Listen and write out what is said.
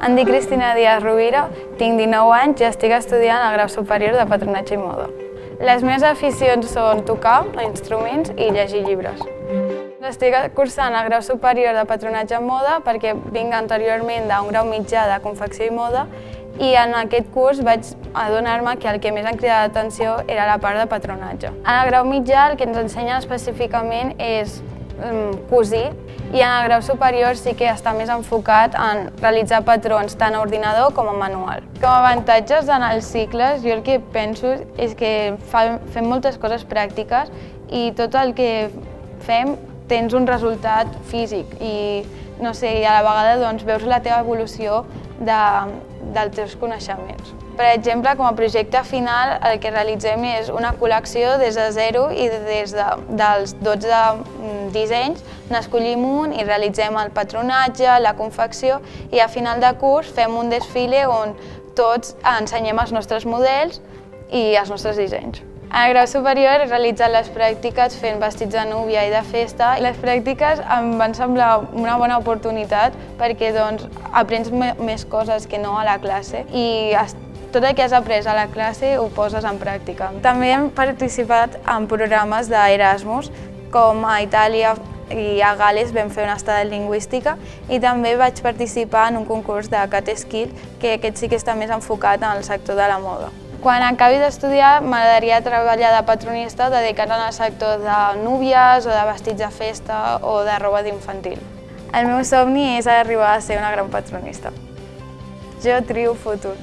Em dic Cristina Díaz Rovira, tinc 19 anys i estic estudiant el grau superior de Patronatge i Moda. Les meves aficions són tocar instruments i llegir llibres. Estic cursant el grau superior de Patronatge i Moda perquè vinc anteriorment d'un grau mitjà de confecció i moda i en aquest curs vaig adonar-me que el que més em cridava l'atenció era la part de patronatge. En el grau mitjà el que ens ensenyen específicament és cosir i en el grau superior sí que està més enfocat en realitzar patrons tant a ordinador com a manual. Com a avantatges en els cicles, jo el que penso és que fem moltes coses pràctiques i tot el que fem tens un resultat físic i no sé, a la vegada doncs, veus la teva evolució dels teus coneixements. Per exemple, com a projecte final, el que realitzem és una col·lecció des de zero i des dels 12 dissenys n'escollim un i realitzem el patronatge, la confecció i a final de curs fem un desfile on tots ensenyem els nostres models i els nostres dissenys. En el grau superior he realitzat les pràctiques fent vestits de núvia i de festa. Les pràctiques em van semblar una bona oportunitat perquè aprens més coses que no a la classe i tot el que has après a la classe ho poses en pràctica. També hem participat en programes d'Erasmus, com a Itàlia i a Gal·les vam fer una estada lingüística i també vaig participar en un concurs de Cat Skill, que aquest sí que està més enfocat en el sector de la moda. Quan acabi d'estudiar m'agradaria treballar de patronista dedicant al sector de núvies o de vestits de festa o de roba d'infantil. El meu somni és arribar a ser una gran patronista. Jo trio futur.